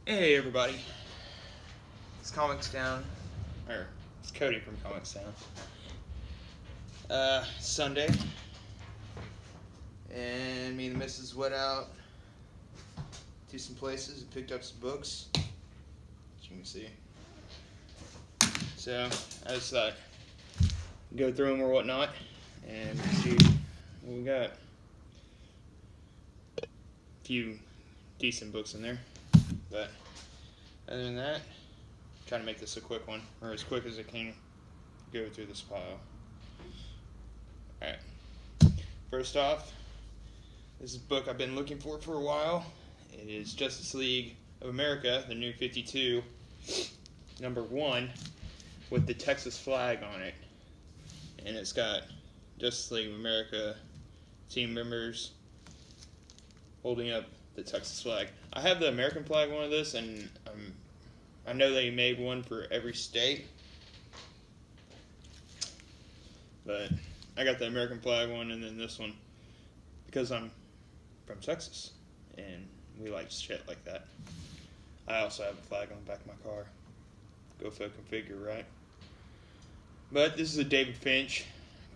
Hey everybody, it's ComicsDown, or it's Cody from ComicsDown. Sunday, and me and the missus went out to some places and picked up some books, as you can see. So I just thought go through them or whatnot and see what we got. A few decent books in there, but other than that, trying to make this a quick one, or as quick as I can go through this pile. Alright, first off, this is a book I've been looking for a while. It is Justice League of America, the New 52, #1, with the Texas flag on it. And it's got Justice League of America team members holding up the Texas flag. I have the American flag one of this, and I know they made one for every state, but I got the American flag one and then this one because I'm from Texas and we like shit like that. I also have a flag on the back of my car. Go fucking figure, right? But this is a David Finch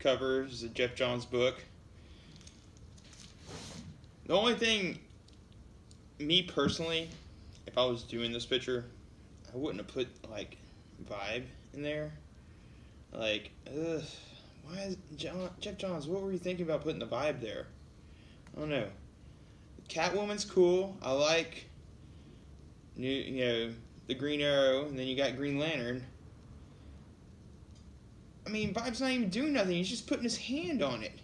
cover. This is a Jeff Johns book. The only thing, me personally, if I was doing this picture, I wouldn't have put like vibe in there. Like, why is Jeff Johns? What were you thinking about putting the vibe there? I don't know. Catwoman's cool. I like the Green Arrow, and then you got Green Lantern. I mean, Vibe's not even doing nothing. He's just putting his hand on it.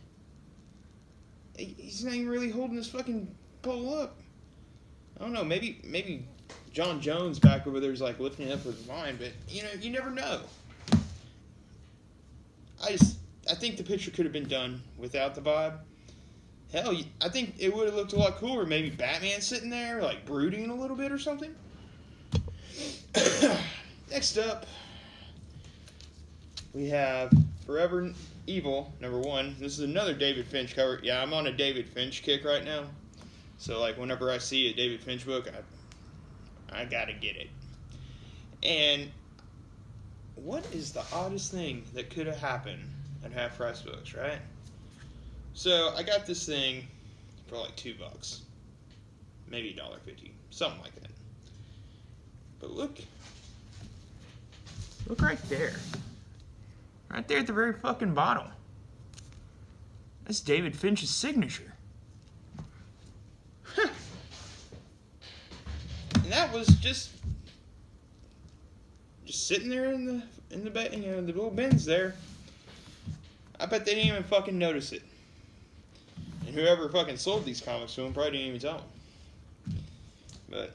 He's not even really holding this fucking pole up. I don't know. Maybe John Jones back over there is like lifting it up with his mind, but you never know. I think the picture could have been done without the vibe. Hell, I think it would have looked a lot cooler. Maybe Batman sitting there, like brooding a little bit or something. Next up, we have Forever Evil, #1. This is another David Finch cover. Yeah, I'm on a David Finch kick right now. So, like, whenever I see a David Finch book, I gotta get it. And what is the oddest thing that could have happened at Half Price Books, right? So, I got this thing for like $2. Maybe $1.50. Something like that. But look right there. Right there at the very fucking bottom. That's David Finch's signature. Huh. And that was just sitting there in the the little bins there. I bet they didn't even fucking notice it. And whoever fucking sold these comics to him probably didn't even tell him. But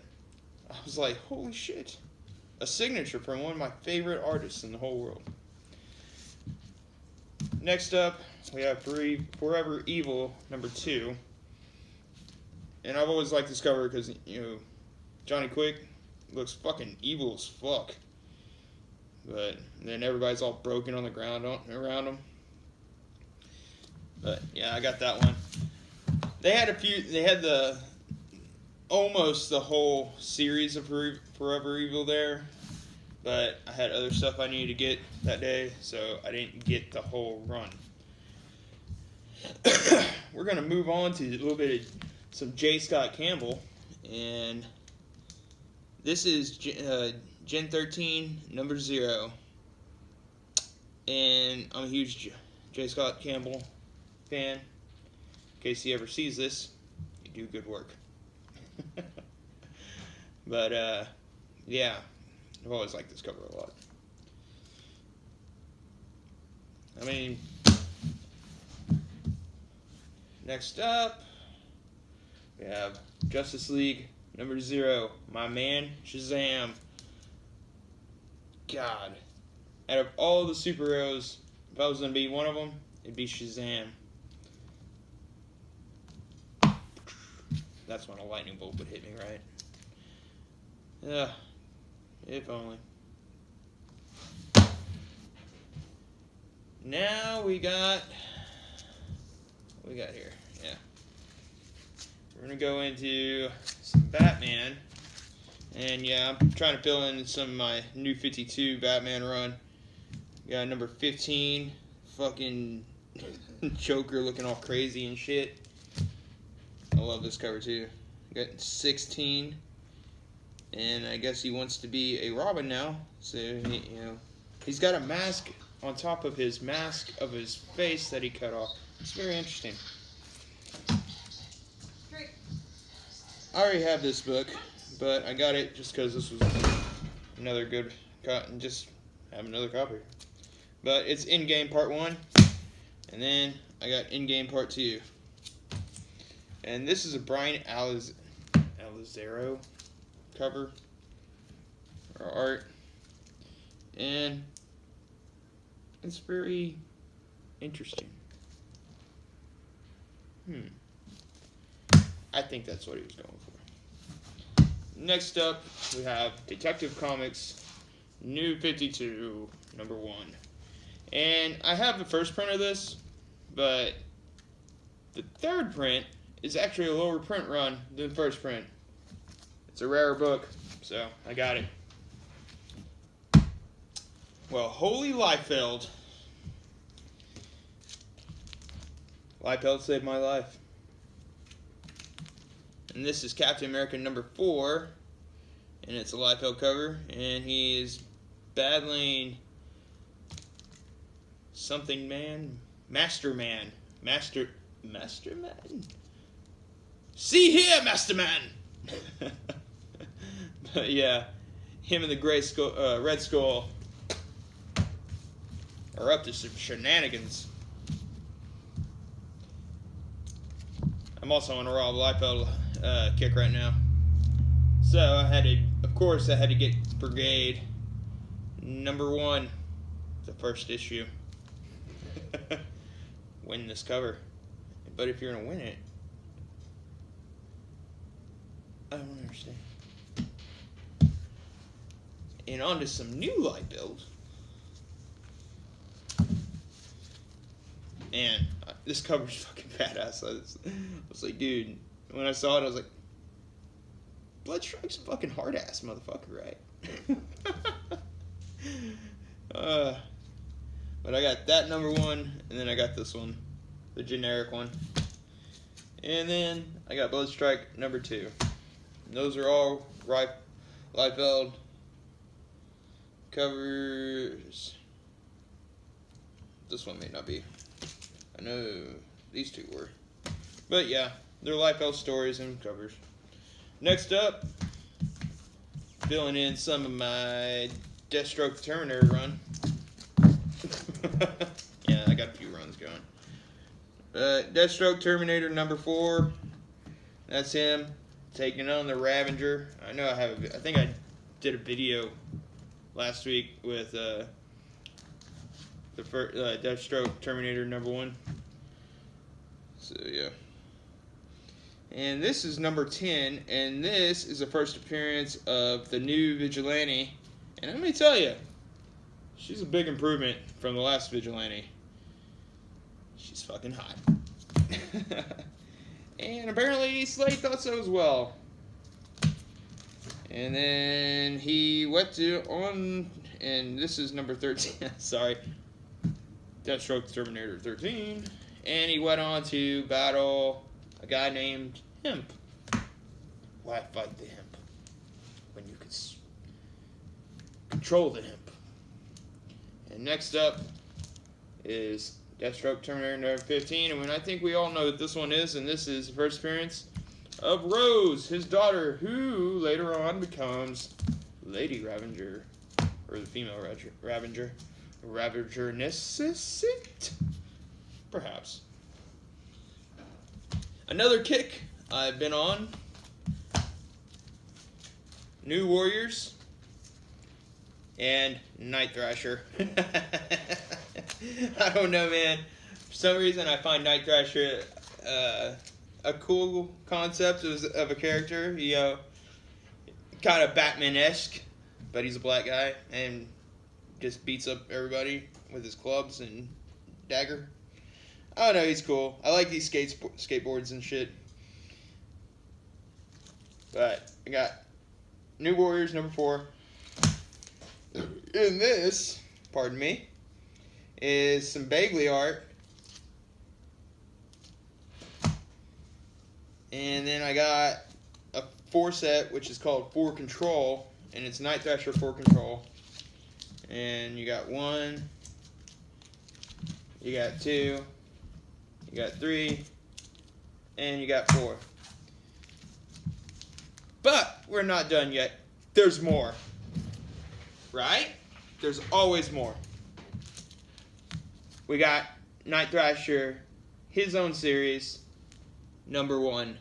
I was like, holy shit. A signature from one of my favorite artists in the whole world. Next up, we have Forever Evil, #2. And I've always liked this cover because, Johnny Quick looks fucking evil as fuck. But then everybody's all broken on the ground around him. But yeah, I got that one. They had almost the whole series of Forever Evil there. But I had other stuff I needed to get that day, so I didn't get the whole run. We're going to move on to a little bit of some J. Scott Campbell. And this is Gen 13, #0. And I'm a huge J. Scott Campbell fan. In case he ever sees this, you do good work. But, yeah. I've always liked this cover a lot. I mean, next up, we have Justice League #0, my man, Shazam. God, out of all the superheroes, if I was going to be one of them, it'd be Shazam. That's when a lightning bolt would hit me, right? Yeah. If only. Now we got, what we got here? Yeah. We're going to go into some Batman. And yeah, I'm trying to fill in some of my new 52 Batman run. Got number 15, fucking Joker looking all crazy and shit. I love this cover too. Got 16, and I guess he wants to be a Robin now. So he's got a mask on top of his mask of his face that he cut off. It's very interesting. I already have this book, but I got it just because this was another good cut, and just have another copy. But it's in-game part 1, and then I got in-game part 2. And this is a Brian Alizaro cover or art, and it's very interesting. I think that's what he was going for. Next up, we have Detective Comics, New 52, number 1. And I have the first print of this, but the third print is actually a lower print run than the first print. It's a rare book, so I got it. Well, holy Liefeld. Liefeld saved my life. And this is Captain America number 4, and it's a Liefeld cover, and he is battling something man, Master Man. See here, Master Man. But yeah, him and the Red Skull are up to some shenanigans. I'm also on a Rob Liefeld kick right now, so I had to get Brigade number 1, the first issue. Win this cover. But if you're gonna win it, I don't understand. And on to some new Liefeld. And this cover's fucking badass. I was like, dude, when I saw it, I was like, Bloodstrike's a fucking hard ass motherfucker, right? But I got that number 1, and then I got this one, the generic one. And then I got Bloodstrike number 2. And those are all Liefeld covers. This one may not be. I know these 2 were. But yeah, they're Liefeld stories and covers. Next up, filling in some of my Deathstroke Terminator run. Yeah, I got a few runs going. Deathstroke Terminator number 4. That's him taking on the Ravager. I know I think I did a video last week with the first Deathstroke Terminator number 1. So yeah. And this is number 10, and this is the first appearance of the new Vigilante. And let me tell you, she's a big improvement from the last Vigilante. She's fucking hot. And apparently Slade thought so as well. And then he went on, and this is number 13. Sorry. Deathstroke Terminator 13. And he went on to battle a guy named Hemp. Why fight the Hemp when you could control the Hemp? And next up is Deathstroke Terminator number 15, and I think we all know what this one is, and this is the first appearance of Rose, his daughter, who later on becomes Lady Ravager, or the female Ravager. Ravager necessite? Perhaps. Another kick I've been on. New Warriors and Night Thrasher. I don't know, man. For some reason, I find Night Thrasher a cool concept of a character. Kind of Batman-esque, but he's a black guy and just beats up everybody with his clubs and dagger. I don't know, he's cool. I like these skateboards and shit. But I got New Warriors number 4. In this, pardon me, is some Bagley art. And then I got a 4 set, which is called 4 Control, and it's Night Thrasher 4 Control. And you got 1, you got 2, you got 3, and you got 4. But we're not done yet. There's more. Right? There's always more. We got Night Thrasher, his own series, number 1.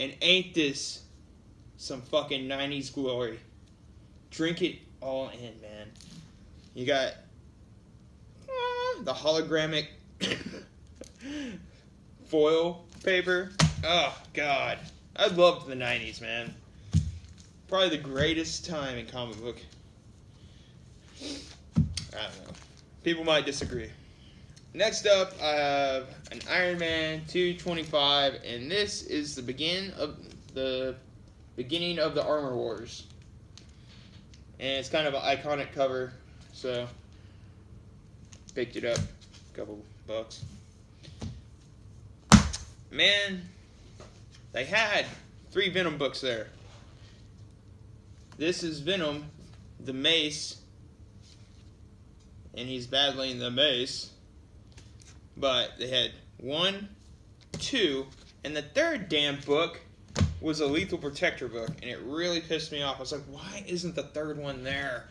And ain't this some fucking 90s glory? Drink it all in, man. You got the hologramic foil paper. Oh, God. I loved the 90s, man. Probably the greatest time in comic book. I don't know. People might disagree. Next up, I have an Iron Man 225, and this is the beginning of the Armor Wars. And it's kind of an iconic cover, so picked it up, a couple bucks. Man, they had 3 Venom books there. This is Venom, the Mace, and he's battling the Mace. But they had 1, 2, and the 3rd damn book was a Lethal Protector book, and it really pissed me off. I was like, why isn't the 3rd one there?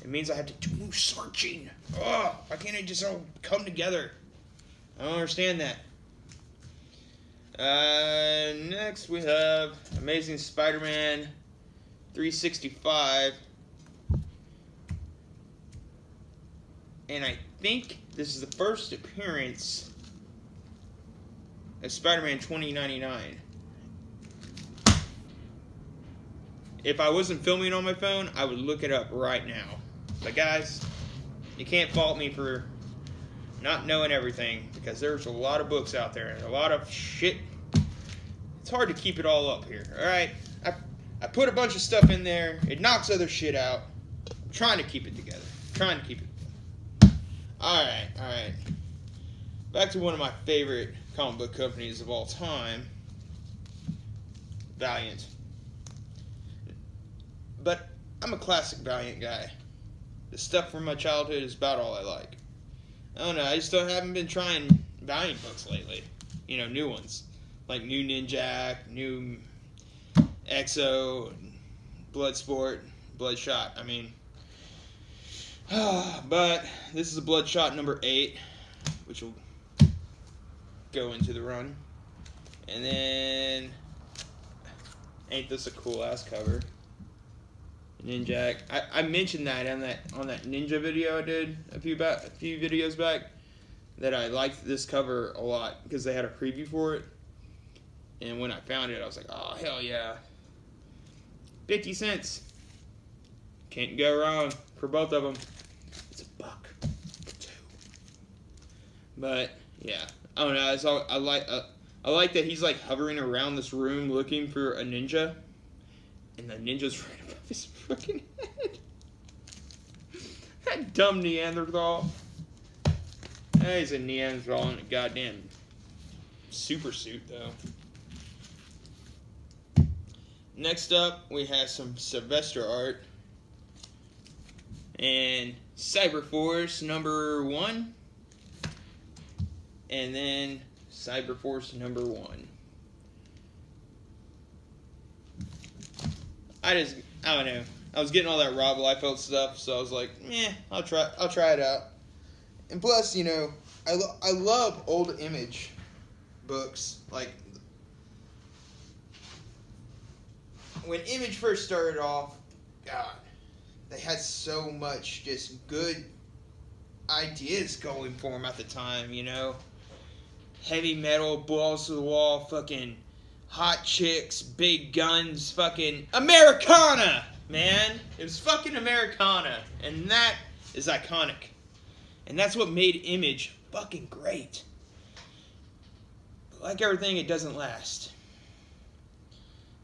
It means I have to do searching. Ugh, why can't it just all come together? I don't understand that. Next we have Amazing Spider-Man 365. And I think this is the first appearance of Spider-Man 2099. If I wasn't filming on my phone, I would look it up right now. But guys, you can't fault me for not knowing everything, because there's a lot of books out there and a lot of shit. It's hard to keep it all up here. Alright, I put a bunch of stuff in there. It knocks other shit out. I'm trying to keep it together. Alright. Back to one of my favorite comic book companies of all time, Valiant. But I'm a classic Valiant guy. The stuff from my childhood is about all I like. I don't know, I just haven't been trying Valiant books lately. You know, new ones. Like new Ninjak, new Exo, Bloodsport, Bloodshot. I mean, but this is a Bloodshot number 8, which will go into the run. And then, ain't this a cool ass cover? Ninjak. I mentioned that on that ninja video I did a few videos back, that I liked this cover a lot because they had a preview for it. And when I found it, I was like, oh, hell yeah. 50 cents. Can't go wrong for both of them. It's $1 for 2. But, yeah. I don't know. It's all, I like that he's like hovering around this room looking for a ninja. And the ninja's right above his fucking head. That dumb Neanderthal. He's a Neanderthal in a goddamn super suit, though. Next up, we have some Sylvester art. And Cyberforce number 1. And then Cyberforce number 1. I don't know. I was getting all that Rob Liefeld stuff, so I was like, I'll try it out. And plus, you know, I love old Image books. Like, when Image first started off, God, they had so much just good ideas going for them at the time, you know? Heavy metal, balls to the wall, fucking hot chicks, big guns, fucking Americana, man. It was fucking Americana, and that is iconic. And that's what made Image fucking great. But like everything, it doesn't last.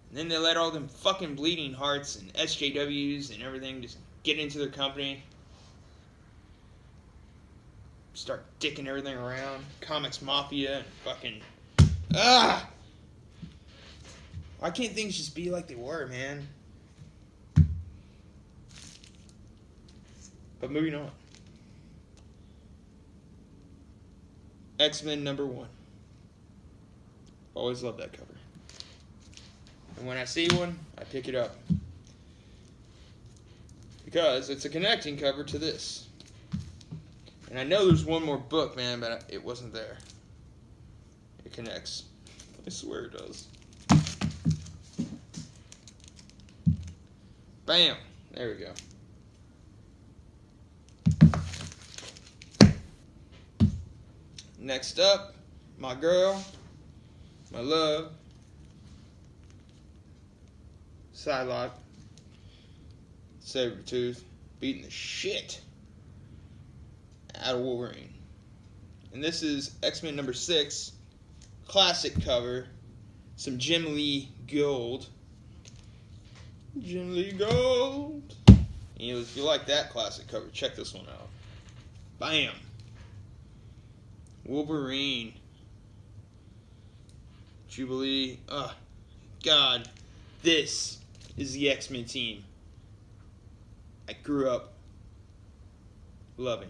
And then they let all them fucking bleeding hearts and SJWs and everything just get into their company. Start dicking everything around. Comics Mafia and fucking... Ah! Why can't things just be like they were, man? But moving on. X-Men #1. Always love that cover. And when I see one, I pick it up. Because it's a connecting cover to this. And I know there's one more book, man, but it wasn't there. It connects. I swear it does. Bam! There we go. Next up, my girl, my love, Psylocke, Sabretooth, beating the shit out of Wolverine. And this is X-Men #6, classic cover, some Jim Lee gold. Jim Lee gold. You know, if you like that classic cover, check this one out. Bam! Wolverine. Jubilee. God. This is the X-Men team I grew up loving.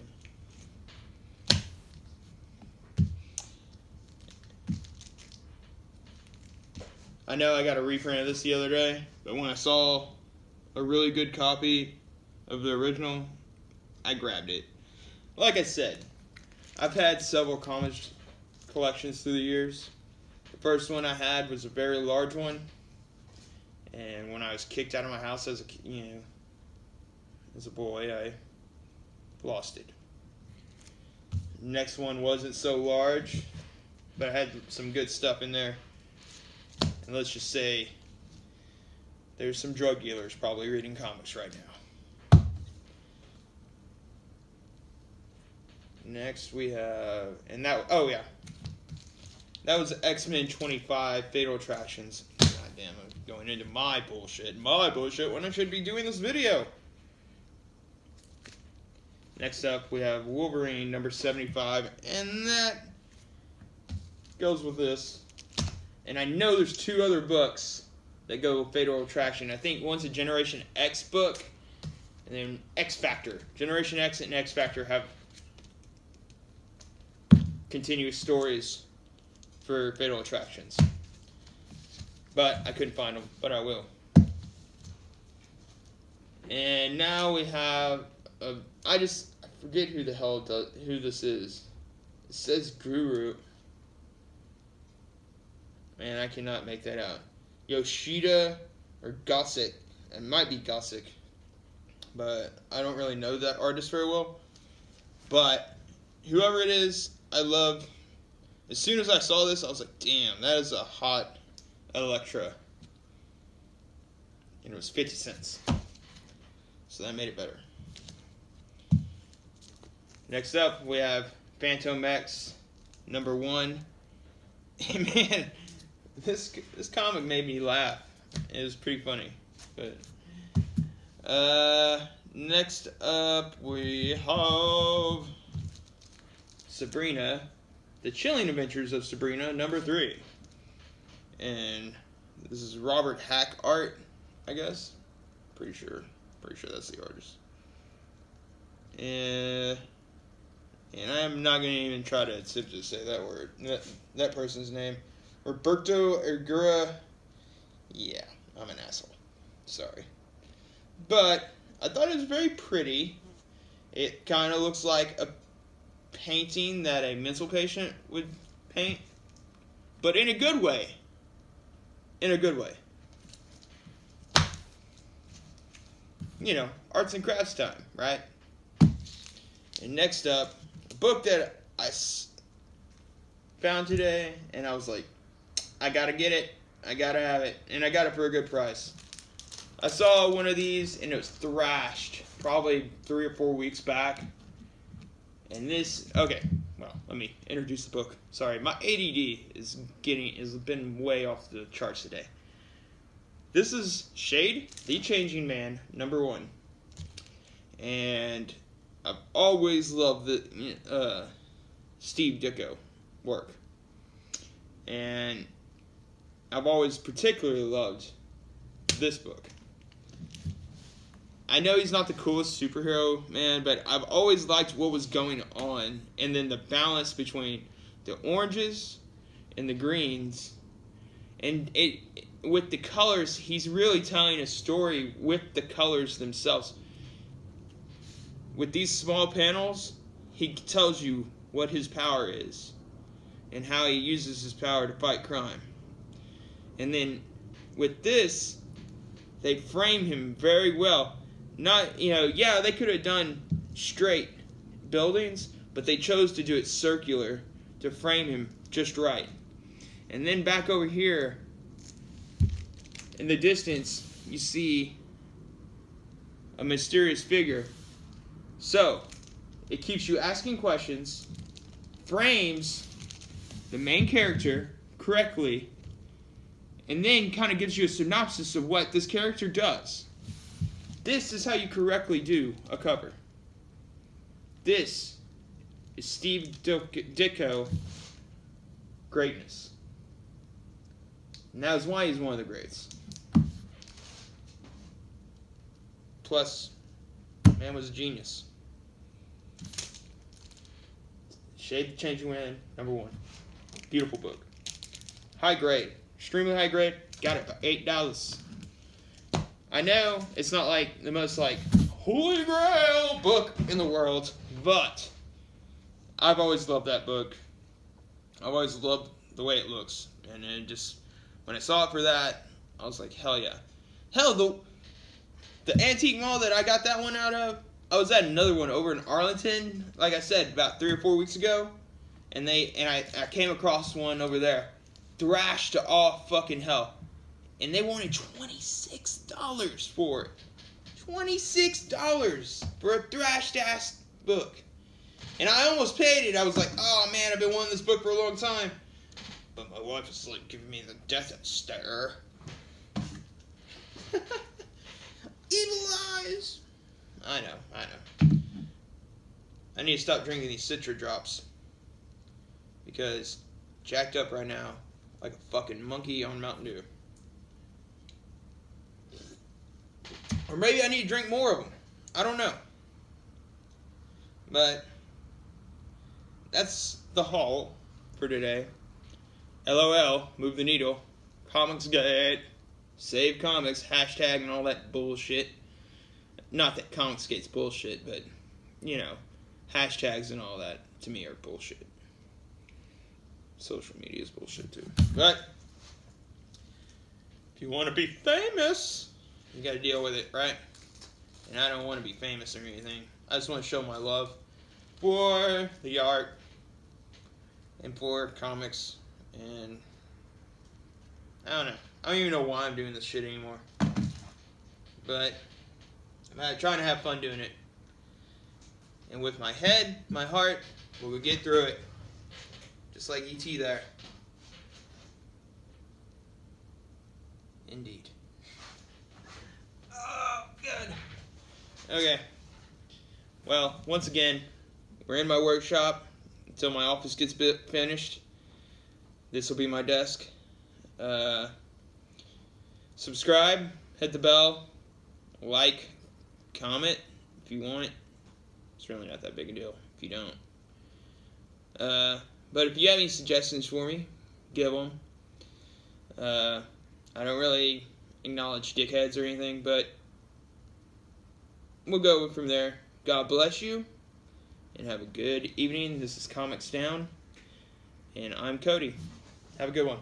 I know I got a reprint of this the other day, but when I saw a really good copy of the original, I grabbed it. Like I said, I've had several comics collections through the years. The first one I had was a very large one, and when I was kicked out of my house as a boy, I lost it. Next one wasn't so large, but I had some good stuff in there. And let's just say there's some drug dealers probably reading comics right now. Next we have, that was X-Men 25, Fatal Attractions. God damn, I'm going into my bullshit when I should be doing this video. Next up we have Wolverine #75, and that goes with this. And I know there's two other books that go with Fatal Attraction. I think one's a Generation X book, and then X Factor. Generation X and X Factor have continuous stories for Fatal Attractions. But I couldn't find them, but I will. And now we have I forget who this is. It says Guru. Man, I cannot make that out. Yoshida or Gossick. It might be Gossick. But I don't really know that artist very well. But whoever it is, I love. As soon as I saw this, I was like, damn, that is a hot Elektra. And it was 50 cents. So that made it better. Next up, we have Phantom X #1. And man, this comic made me laugh. It was pretty funny. But next up, we have Sabrina, The Chilling Adventures of Sabrina #3. And this is Robert Hack art, I guess. Pretty sure that's the artist. And I'm not going to even try to attempt to say that word. That person's name. Roberto Ergura. Yeah, I'm an asshole. Sorry. But I thought it was very pretty. It kind of looks like a painting that a mental patient would paint. But in a good way. In a good way. You know, arts and crafts time, right? And next up, a book that I found today, and I was like, I gotta get it, I gotta have it, and I got it for a good price. I saw one of these, and it was thrashed, probably 3 or 4 weeks back. And this, okay, well, let me introduce the book. Sorry, my ADD has been way off the charts today. This is Shade, the Changing Man, #1. And I've always loved the Steve Ditko work. And I've always particularly loved this book. I know he's not the coolest superhero, man, but I've always liked what was going on. And then the balance between the oranges and the greens. And with the colors, he's really telling a story with the colors themselves. With these small panels, he tells you what his power is and how he uses his power to fight crime. And then with this, they frame him very well. Not, yeah, they could have done straight buildings, but they chose to do it circular to frame him just right. And then back over here, in the distance, you see a mysterious figure. So, it keeps you asking questions, frames the main character correctly, and then kind of gives you a synopsis of what this character does. This is how you correctly do a cover. This is Steve Ditko greatness. And that is why he's one of the greats. Plus, man was a genius. Shade the Changing Man, #1. Beautiful book. High grade. Extremely high grade. Got it for $8. I know it's not like the most holy grail book in the world, but I've always loved that book. I've always loved the way it looks. And then just, when I saw it for that, I was like, hell yeah. Hell, the antique mall that I got that one out of, I was at another one over in Arlington, like I said, about 3 or 4 weeks ago, and I came across one over there, thrashed to all fucking hell, and they wanted $26 for it. $26 for a thrashed ass book, and I almost paid it. I was like, oh man, I've been wanting this book for a long time, but my wife is like giving me the death stare. Evil eyes. I know. I need to stop drinking these Citra drops. Because jacked up right now like a fucking monkey on Mountain Dew. Or maybe I need to drink more of them. I don't know. But that's the haul for today. LOL, move the needle. Comics Gate. Save comics, hashtag and all that bullshit. Not that Comicsgate's bullshit, but, hashtags and all that, to me, are bullshit. Social media is bullshit, too. But, if you want to be famous, you got to deal with it, right? And I don't want to be famous or anything. I just want to show my love for the art and for comics. And, I don't know. I don't even know why I'm doing this shit anymore. But I'm trying to have fun doing it. And with my head, my heart, we'll get through it. Just like E.T. there. Indeed. Oh, good. Okay. Well, once again, we're in my workshop until my office gets finished. This will be my desk. Subscribe, hit the bell, like, comment if you want. It's really not that big a deal if you don't. But if you have any suggestions for me, give them. I don't really acknowledge dickheads or anything, but we'll go from there. God bless you, and have a good evening. This is ComicsDown, and I'm Cody. Have a good one.